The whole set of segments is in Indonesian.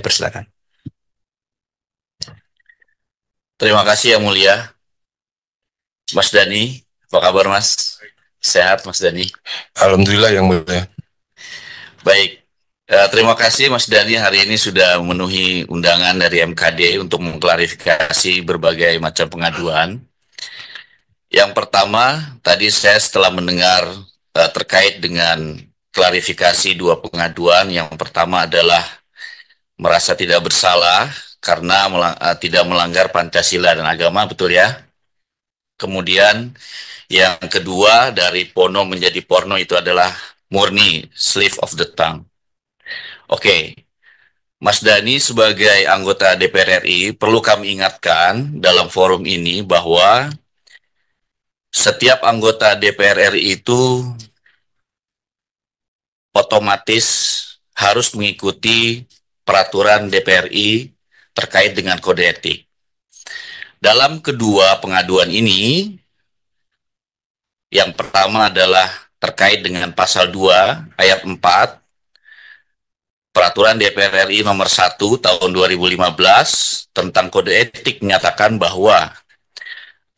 Persilakan. Terima kasih yang mulia, Mas Dani. Apa kabar, Mas? Sehat, Mas Dani? Alhamdulillah yang mulia. Baik. Terima kasih, Mas Dani, hari ini sudah memenuhi undangan dari MKD untuk mengklarifikasi berbagai macam pengaduan. Yang pertama, tadi saya setelah mendengar terkait dengan klarifikasi dua pengaduan. Yang pertama adalah merasa tidak bersalah karena tidak melanggar Pancasila dan agama, betul ya? Kemudian yang kedua, dari Pono menjadi Porno itu adalah murni slip of the tongue. Oke, Mas Dani sebagai anggota DPR RI perlu kami ingatkan dalam forum ini bahwa setiap anggota DPR RI itu otomatis harus mengikuti peraturan DPR RI terkait dengan kode etik. Dalam kedua pengaduan ini, yang pertama adalah terkait dengan pasal 2 ayat 4 Peraturan DPR RI nomor 1 tahun 2015 tentang kode etik menyatakan bahwa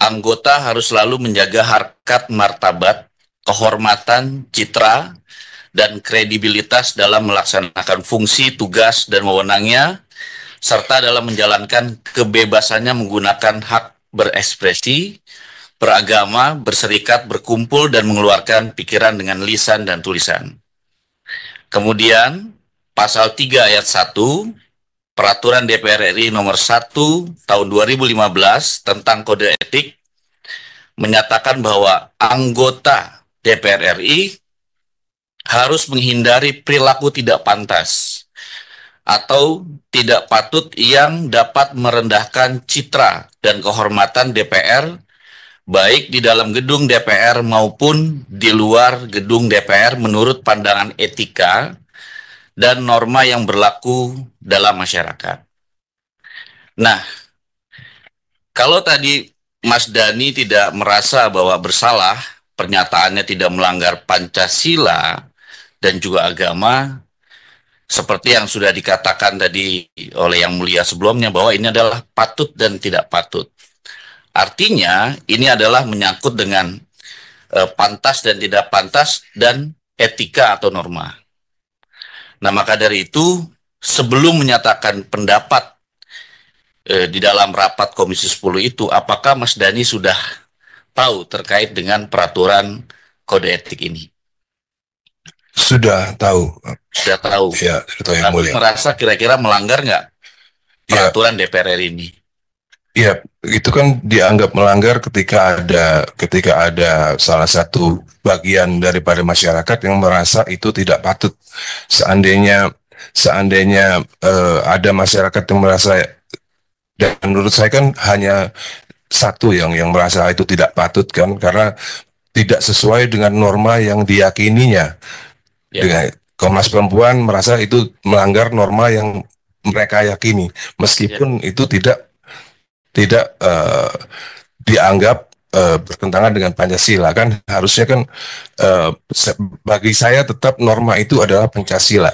anggota harus selalu menjaga harkat martabat, kehormatan, citra, dan kredibilitas dalam melaksanakan fungsi, tugas, dan wewenangnya, serta dalam menjalankan kebebasannya menggunakan hak berekspresi, beragama, berserikat, berkumpul, dan mengeluarkan pikiran dengan lisan dan tulisan. Kemudian, pasal 3 ayat 1 Peraturan DPR RI nomor 1 tahun 2015 tentang kode etik menyatakan bahwa anggota DPR RI harus menghindari perilaku tidak pantas atau tidak patut yang dapat merendahkan citra dan kehormatan DPR baik di dalam gedung DPR maupun di luar gedung DPR menurut pandangan etika dan norma yang berlaku dalam masyarakat. Nah, kalau tadi Mas Dani tidak merasa bahwa bersalah, pernyataannya tidak melanggar Pancasila dan juga agama, seperti yang sudah dikatakan tadi oleh Yang Mulia sebelumnya, bahwa ini adalah patut dan tidak patut. Artinya, ini adalah menyangkut dengan pantas dan tidak pantas dan etika atau norma. Nah, maka dari itu, sebelum menyatakan pendapat di dalam rapat Komisi 10 itu, apakah Mas Dani sudah tahu terkait dengan peraturan kode etik ini? Sudah tahu. Sudah tahu. Ya, sudah tahu yang Tapi mulia. merasa kira-kira melanggar nggak Ya, peraturan DPR RI ini? ya, itu kan dianggap melanggar ketika ada salah satu bagian daripada masyarakat yang merasa itu tidak patut. Seandainya ada masyarakat yang merasa, dan menurut saya kan hanya satu yang merasa itu tidak patut kan, karena tidak sesuai dengan norma yang diyakininya. Ya, Dengan Komnas Perempuan merasa itu melanggar norma yang mereka yakini, meskipun itu tidak dianggap bertentangan dengan Pancasila. Kan harusnya kan, bagi saya tetap norma itu adalah Pancasila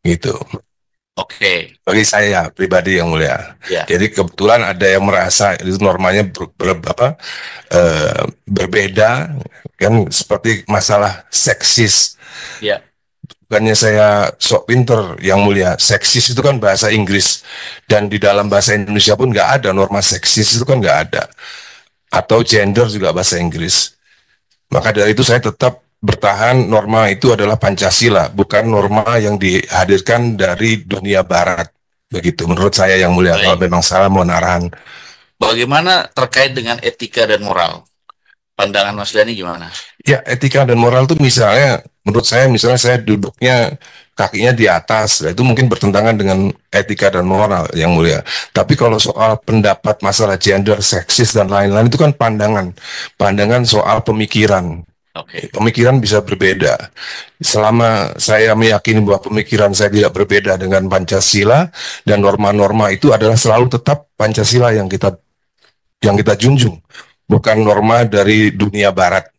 gitu. oke. Bagi saya pribadi yang mulia. Ya, Jadi kebetulan ada yang merasa itu normanya berbeda, kan, seperti masalah seksis. ya, Bukannya saya sok pinter yang mulia, seksis itu kan bahasa Inggris, dan di dalam bahasa Indonesia pun nggak ada norma seksis, itu kan nggak ada. Atau gender juga bahasa Inggris. Maka dari itu saya tetap bertahan norma itu adalah Pancasila, bukan norma yang dihadirkan dari dunia Barat. Begitu menurut saya yang mulia. Kalau baik. memang salah mohon arahan. Bagaimana terkait dengan etika dan moral? Pandangan Mas Dani gimana? Ya, etika dan moral itu misalnya, menurut saya, misalnya saya duduknya kakinya di atas, nah itu mungkin bertentangan dengan etika dan moral yang mulia. Tapi kalau soal pendapat masalah gender, seksis dan lain-lain itu kan pandangan soal pemikiran. Oke. Pemikiran bisa berbeda. Selama saya meyakini bahwa pemikiran saya tidak berbeda dengan Pancasila dan norma-norma itu adalah selalu tetap Pancasila yang kita junjung, bukan norma dari dunia Barat.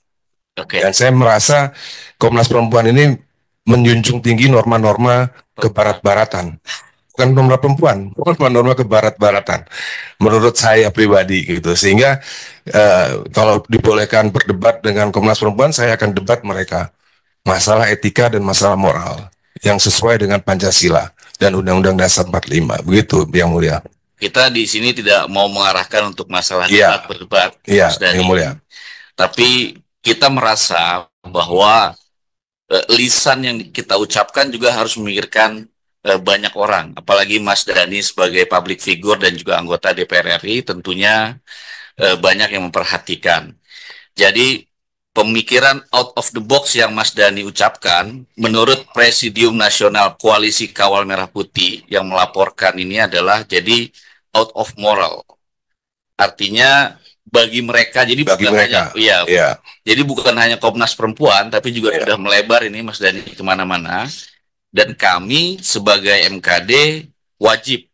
Oke. Dan saya merasa Komnas Perempuan ini menjunjung tinggi norma-norma kebarat-baratan. bukan norma perempuan, norma kebarat-baratan menurut saya pribadi gitu. Sehingga kalau dibolehkan berdebat dengan Komnas Perempuan, saya akan debat mereka masalah etika dan masalah moral yang sesuai dengan Pancasila dan Undang-Undang Dasar 45. Begitu, Yang Mulia. Kita di sini tidak mau mengarahkan untuk masalah berdebat, Mas Dhani. Yang Mulia. Tapi kita merasa bahwa lisan yang kita ucapkan juga harus memikirkan banyak orang, apalagi Mas Dhani sebagai public figure dan juga anggota DPR RI tentunya banyak yang memperhatikan. Jadi pemikiran out of the box yang Mas Dhani ucapkan, menurut Presidium Nasional Koalisi Kawal Merah Putih yang melaporkan ini adalah jadi out of moral. Artinya bagi mereka, jadi bukan hanya, jadi bukan hanya Komnas Perempuan, tapi juga sudah melebar ini Mas Dhani kemana-mana. Dan kami sebagai MKD wajib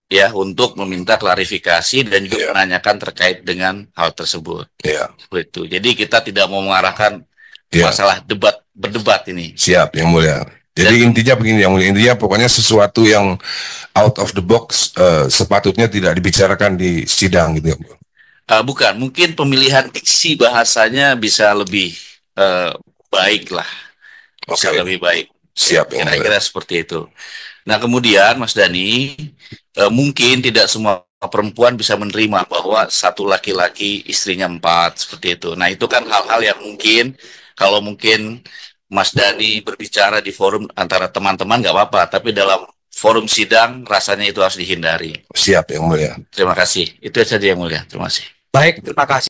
ya untuk meminta klarifikasi dan juga menanyakan terkait dengan hal tersebut. Begitu. Jadi kita tidak mau mengarahkan masalah berdebat ini. Siap, Yang Mulia. Jadi intinya begini, Yang Mulia. Intinya pokoknya sesuatu yang out of the box sepatutnya tidak dibicarakan di sidang gitu. Bukan, mungkin pemilihan diksi bahasanya bisa lebih baik lah. Bisa lebih baik. Siap. Kira-kira seperti itu. Nah kemudian Mas Dhani, mungkin tidak semua perempuan bisa menerima bahwa satu laki-laki istrinya 4 seperti itu. Nah itu kan hal-hal yang mungkin kalau mungkin Mas Dhani berbicara di forum antara teman-teman nggak apa-apa, tapi dalam forum sidang rasanya itu harus dihindari. Siap, Yang Mulia. Terima kasih. Itu saja, Yang Mulia. Terima kasih. Baik, terima kasih.